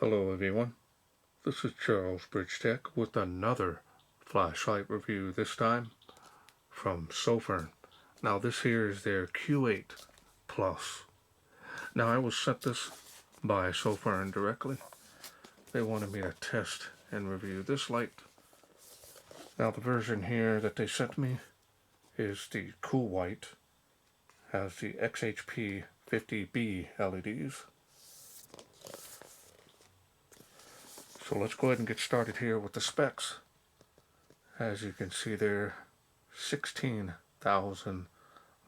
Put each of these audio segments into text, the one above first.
Hello everyone, this is Charles BridgTec with another flashlight review, this time from Sofirn. Now this here is their Q8 Plus. Now I was sent this by Sofirn directly. They wanted me to test and review this light. Now the version here that they sent me is the cool white, has the XHP50B LEDs. So let's go ahead and get started here with the specs. As you can see there, 16,000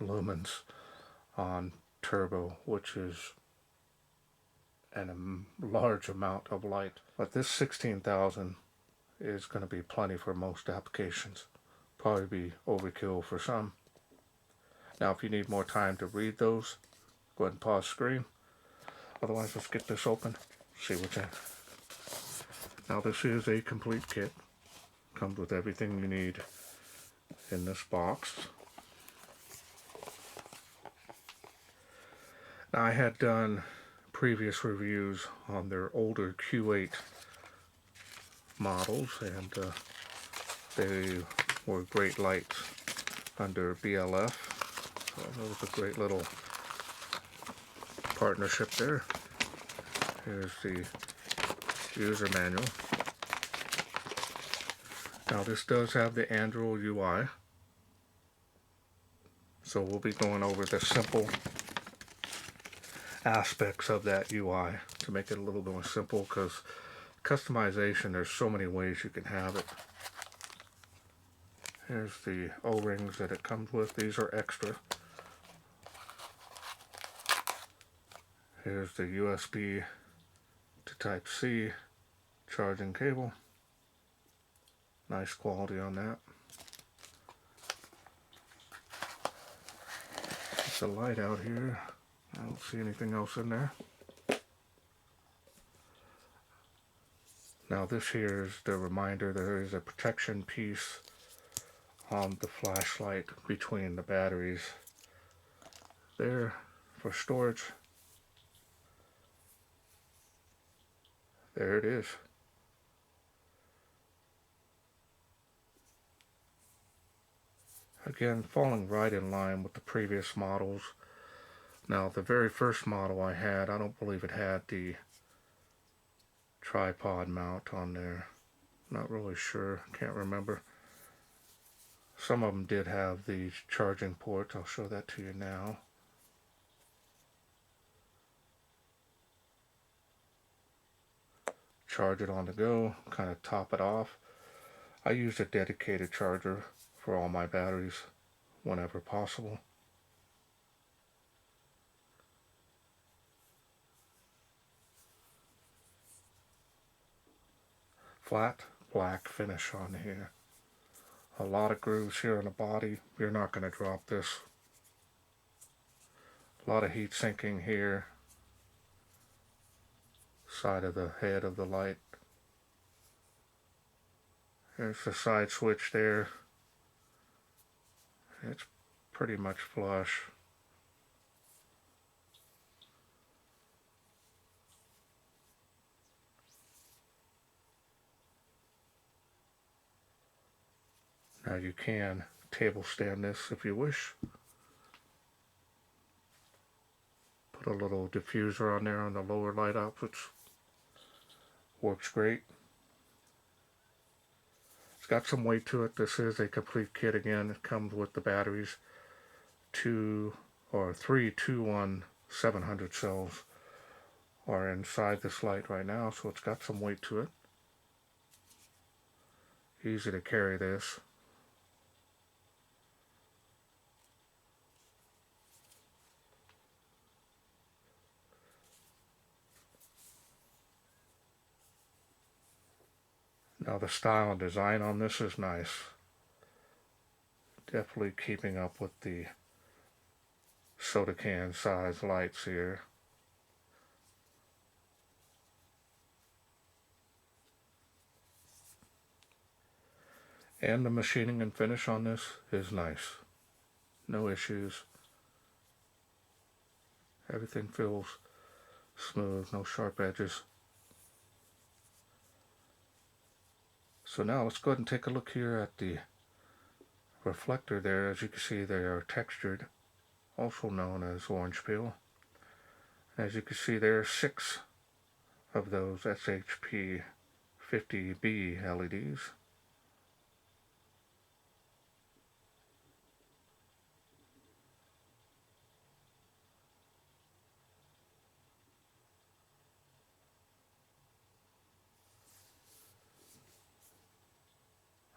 lumens on turbo, which is a large amount of light. But this 16,000 is going to be plenty for most applications. Probably be overkill for some. Now if you need more time to read those, go ahead and pause screen. Otherwise, let's get this open, see what's in. Now this is a complete kit. Comes with everything you need in this box. Now I had done previous reviews on their older Q8 models, and they were great lights under BLF. So that was a great little partnership there. Here's the user manual. Now this does have the Anduril UI, so we'll be going over the simple aspects of that UI to make it a little bit more simple, because customization, there's so many ways you can have it. Here's the O-rings that it comes with. These are extra. Here's the USB to Type-C charging cable. Nice quality on that. It's a light out here. I don't see anything else in there. Now this here is the reminder there is a protection piece on the flashlight between the batteries there for storage. There it is. Again, falling right in line with the previous models. Now the very first model I had, I don't believe it had the tripod mount on there. Not really sure, can't remember. Some of them did have the charging port. I'll show that to you now. Charge it on the go, kind of top it off. I used a dedicated charger for all my batteries whenever possible. Flat black finish on here. A lot of grooves here on the body. You're not going to drop this. A lot of heat sinking here. Side of the head of the light. There's the side switch there. It's pretty much flush. Now you can table stand this if you wish. Put a little diffuser on there on the lower light outputs. Works great. It's got some weight to it. This is a complete kit again. It comes with the batteries. 3 21700 cells are inside this light right now, so it's got some weight to it. Easy to carry this. Now the style and design on this is nice. Definitely keeping up with the soda can size lights here. And the machining and finish on this is nice. No issues. Everything feels smooth, no sharp edges. So now let's go ahead and take a look here at the reflector there. As you can see, they are textured, also known as orange peel. As you can see, there are 6 of those XHP50B LEDs.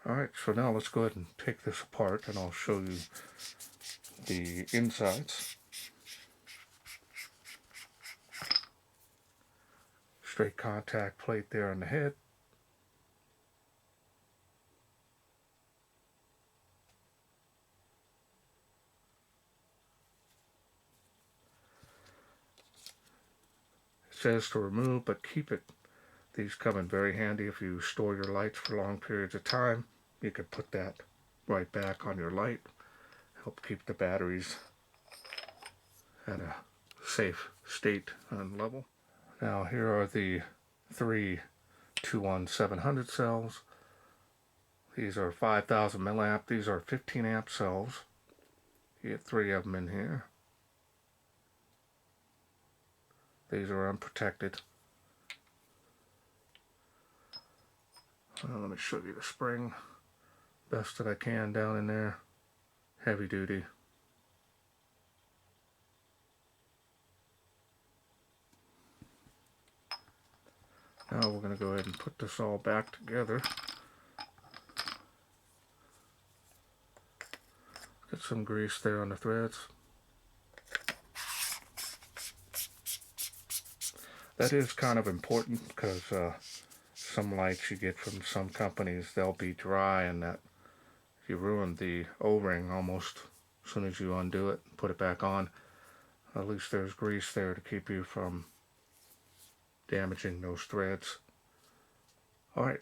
Alright, so now let's go ahead and take this apart and I'll show you the insides. Straight contact plate there on the head. It says to remove, but keep it. These come in very handy if you store your lights for long periods of time. You can put that right back on your light. Help keep the batteries at a safe state and level. Now here are the 3 21700 cells. These are 5000 milliamp. These are 15 amp cells. You get 3 of them in here. These are unprotected. Let me show you the spring best that I can down in there. Heavy duty. Now we're going to go ahead and put this all back together. Get some grease there on the threads. That is kind of important because some lights you get from some companies, they'll be dry, and that you ruin the O-ring almost as soon as you undo it and put it back on. At least there's grease there to keep you from damaging those threads. Alright,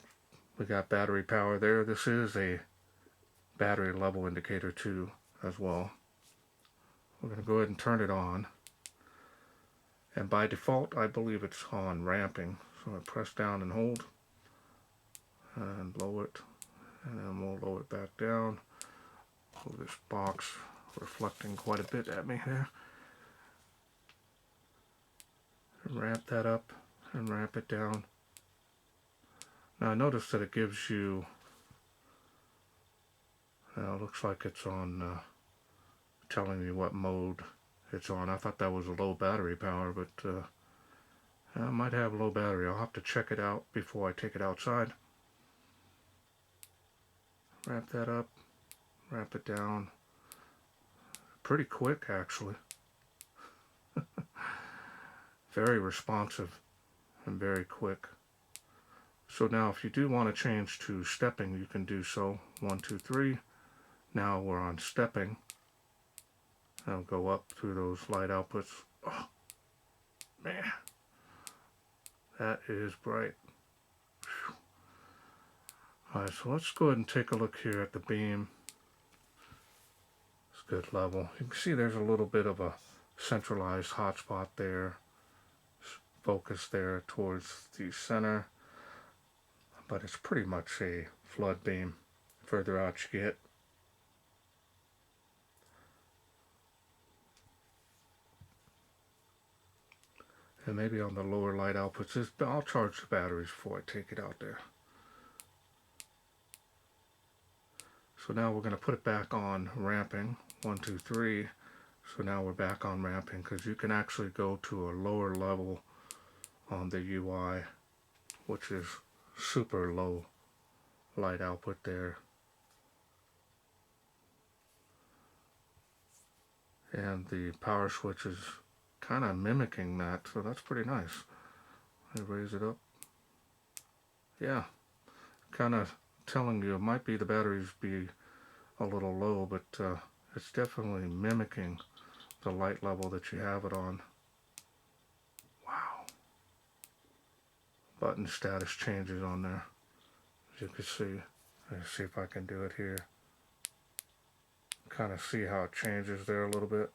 we got battery power there. This is a battery level indicator too as well. We're going to go ahead and turn it on. And by default, I believe it's on ramping. So I press down and hold and lower it. And then we'll lower it back down. Oh, this box reflecting quite a bit at me here. Ramp that up and ramp it down. Now I notice that it gives you, it looks like it's on, telling me what mode it's on. I thought that was a low battery power, but I might have low battery. I'll have to check it out before I take it outside. Ramp that up, ramp it down. Pretty quick, actually. Very responsive and very quick. So now if you do want to change to stepping, you can do so. 1, 2, 3. Now we're on stepping. I'll go up through those light outputs. Oh, man. That is bright. Alright, so let's go ahead and take a look here at the beam. It's good level. You can see there's a little bit of a centralized hotspot there. Focus there towards the center. But it's pretty much a flood beam. Further out you get. And maybe on the lower light outputs, I'll charge the batteries before I take it out there. So now we're going to put it back on ramping. 1, 2, 3. So now we're back on ramping because you can actually go to a lower level on the UI, which is super low light output there. And the power switch is kind of mimicking that, so that's pretty nice. I raise it up. Yeah, kind of telling you it might be the batteries be a little low, but it's definitely mimicking the light level that you have it on. Wow. Button status changes on there, as you can see. Let's see if I can do it here. Kind of see how it changes there a little bit.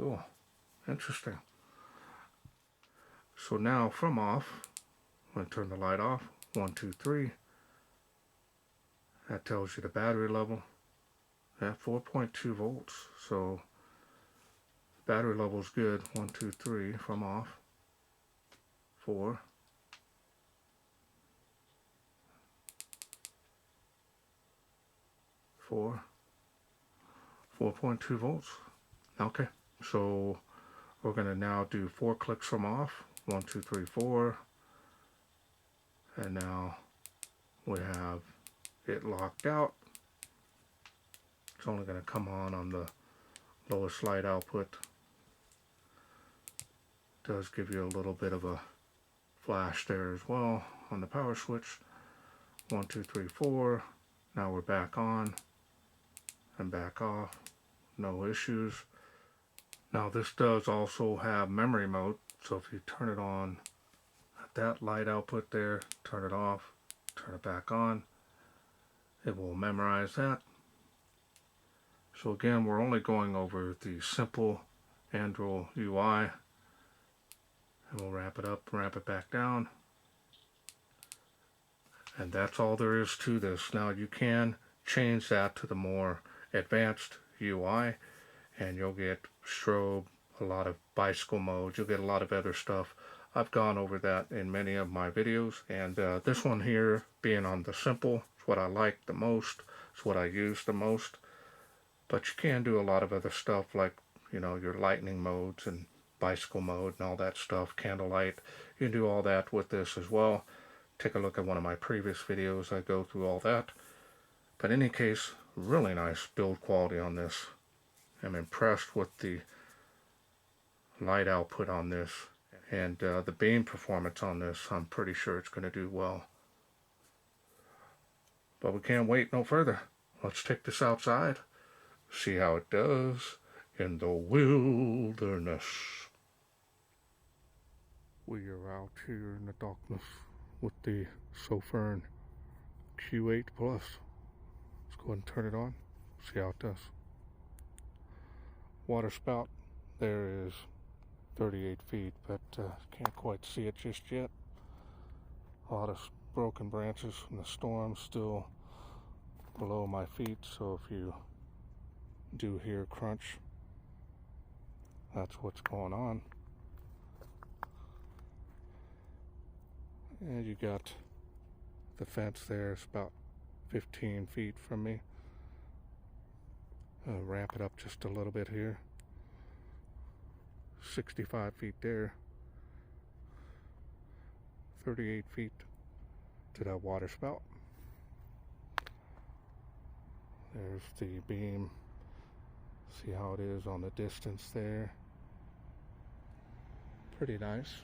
Cool. Interesting. So now from off, I'm going to turn the light off. 1, 2, 3. That tells you the battery level at 4.2 volts. So battery level is good. 1, 2, 3 from off. 4. 4.2 volts. Okay, so we're going to now do 4 clicks from off. 1, 2, 3, 4. And now we have it locked out. It's only going to come on the lowest light output. It does give you a little bit of a flash there as well on the power switch. 1, 2, 3, 4. Now we're back on and back off. No issues. Now this does also have memory mode, so if you turn it on at that light output there, turn it off, turn it back on, it will memorize that. So again, we're only going over the simple Anduril UI, and we'll wrap it up, wrap it back down, and that's all there is to this. Now you can change that to the more advanced UI, and you'll get strobe, a lot of bicycle modes, you'll get a lot of other stuff. I've gone over that in many of my videos, and this one here, being on the simple, is what I like the most, it's what I use the most. But you can do a lot of other stuff like, you know, your lightning modes and bicycle mode and all that stuff, candlelight. You can do all that with this as well. Take a look at one of my previous videos, I go through all that. But in any case, really nice build quality on this. I'm impressed with the light output on this, and the beam performance on this. I'm pretty sure it's going to do well. But we can't wait no further. Let's take this outside, see how it does in the wilderness. We are out here in the darkness with the Sofirn Q8 Plus. Let's go ahead and turn it on, see how it does. Water spout there is 38 feet, but can't quite see it just yet. A lot of broken branches from the storm still below my feet, so if you do hear crunch, that's what's going on. And you got the fence there, it's about 15 feet from me. Ramp it up just a little bit here. 65 feet there. 38 feet to that water spout. There's the beam. See how it is on the distance there. Pretty nice.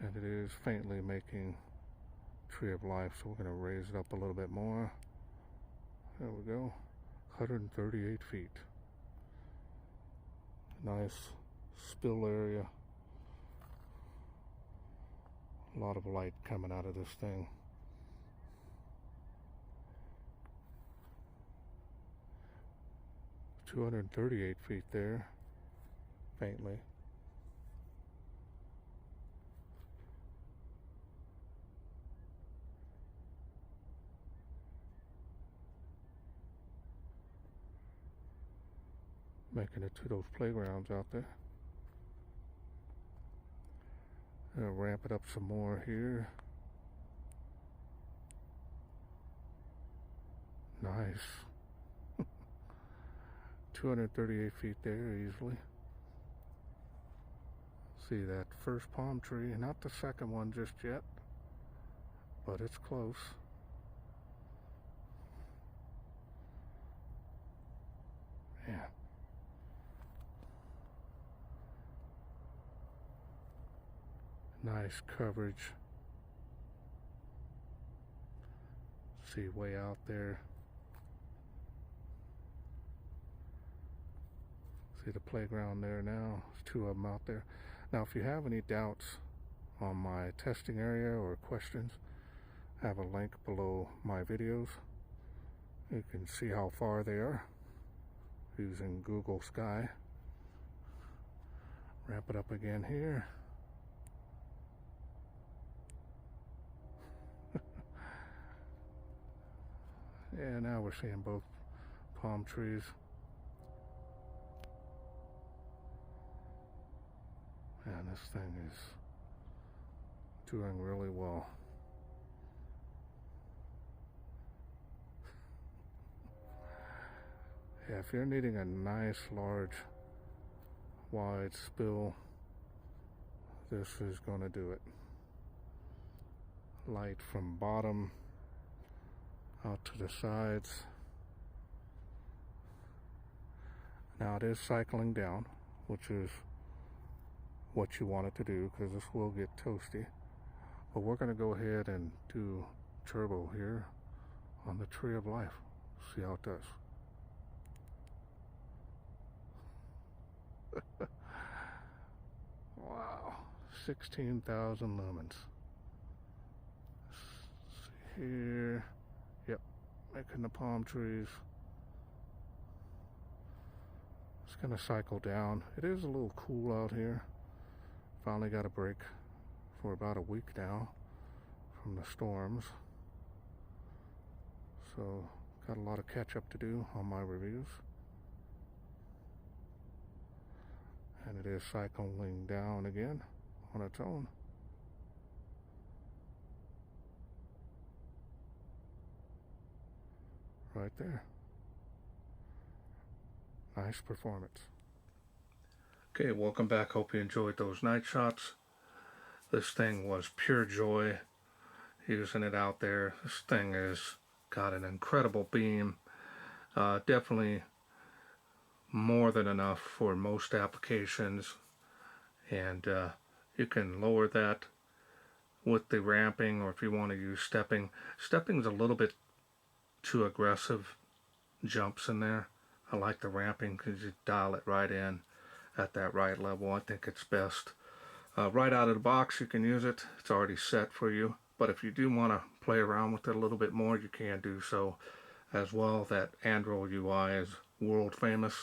And it is faintly making Tree of Life, so we're going to raise it up a little bit more. There we go. 138 feet. Nice spill area. A lot of light coming out of this thing. $238 feet there, faintly. Making it to those playgrounds out there. I'll ramp it up some more here. Nice. 238 feet there easily. See that first palm tree, not the second one just yet, but it's close. Yeah. Nice coverage. See way out there. See the playground there now. There's 2 of them out there. Now if you have any doubts on my testing area or questions, I have a link below my videos. You can see how far they are. using Google Sky. Ramp it up again here. Yeah, now we're seeing both palm trees. And this thing is doing really well. Yeah, if you're needing a nice, large, wide spill, this is going to do it. Light from bottom out to the sides. Now it is cycling down, which is what you want it to do, because this will get toasty. But we're going to go ahead and do turbo here on the Tree of Life. See how it does. Wow, 16,000 lumens. Let's see here. Yep, making the palm trees. It's gonna cycle down. It is a little cool out here. Finally got a break for about a week now from the storms. So got a lot of catch up to do on my reviews. And it is cycling down again on its own. Right there. Nice performance. Okay, welcome back. Hope you enjoyed those night shots. This thing was pure joy using it out there. This thing has got an incredible beam. Definitely more than enough for most applications, and you can lower that with the ramping, or if you want to use stepping. Stepping's a little bit too aggressive jumps in there. I like the ramping because you dial it right in at that right level. I think it's best. Right out of the box you can use it. It's already set for you, but if you do want to play around with it a little bit more, you can do so as well. That Anduril UI is world famous,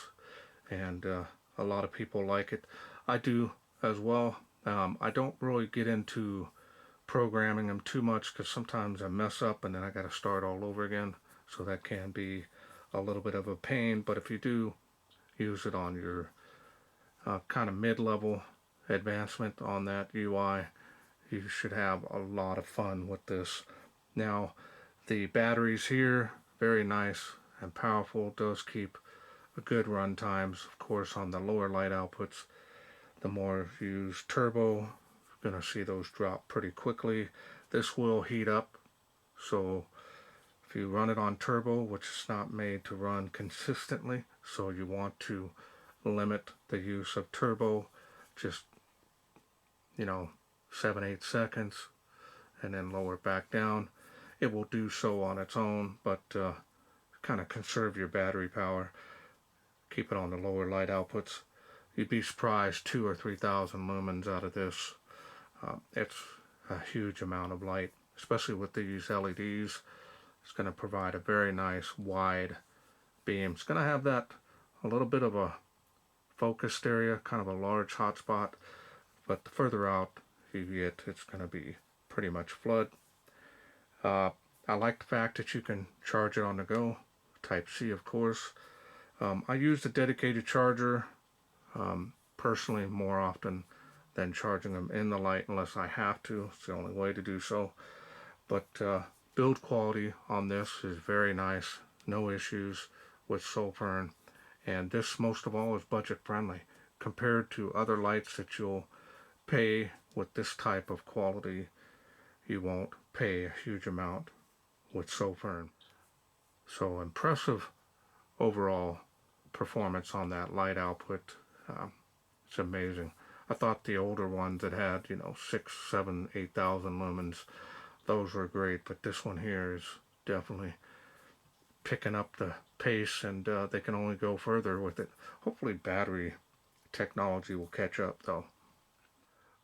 and a lot of people like it. I do as well. I don't really get into programming them too much because sometimes I mess up and then I got to start all over again, so that can be a little bit of a pain. But if you do use it on your kind of mid-level advancement on that UI, you should have a lot of fun with this. Now the batteries here, very nice and powerful, does keep a good run times. Of course, on the lower light outputs, the more you use turbo, you're going to see those drop pretty quickly. This will heat up, so if you run it on turbo, which is not made to run consistently, so you want to limit the use of turbo, just 7-8 seconds, and then lower it back down. It will do so on its own, but kind of conserve your battery power. Keep it on the lower light outputs. You'd be surprised 2,000 or 3,000 lumens out of this. It's a huge amount of light, especially with these LEDs. It's going to provide a very nice wide beam. It's going to have that a little bit of a focused area, kind of a large hotspot, but the further out you get, it's going to be pretty much flood. I like the fact that you can charge it on the go, Type-C of course. I use the dedicated charger personally more often than charging them in the light unless I have to. It's the only way to do so. But build quality on this is very nice. No issues with Sofirn. And this, most of all, is budget friendly compared to other lights that you'll pay with this type of quality. You won't pay a huge amount with Sofirn. So impressive overall performance on that light output. It's amazing. I thought the older ones that had 6, 7, 8,000 lumens, those were great, but this one here is definitely picking up the pace, and they can only go further with it. Hopefully battery technology will catch up though.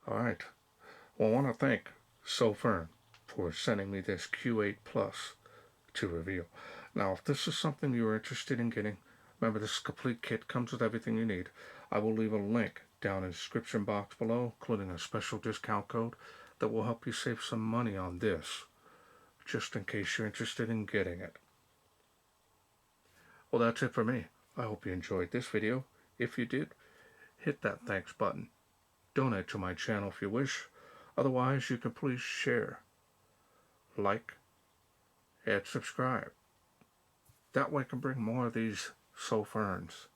Alright, well, I want to thank Sofirn for sending me this Q8 Plus to review. Now if this is something you're interested in getting, Remember, this complete kit comes with everything you need. I will leave a link down in the description box below, including a special discount code that will help you save some money on this, just in case you're interested in getting it. Well, that's it for me. I hope you enjoyed this video. If you did, hit that thanks button. Donate to my channel if you wish. Otherwise, you can please share, like, and subscribe. That way I can bring more of these Sofirns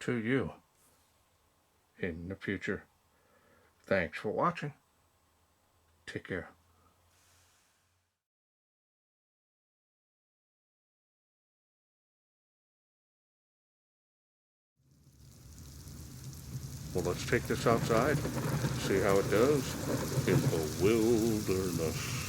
to you in the future. Thanks for watching. Take care. Well, let's take this outside, see how it does in the wilderness.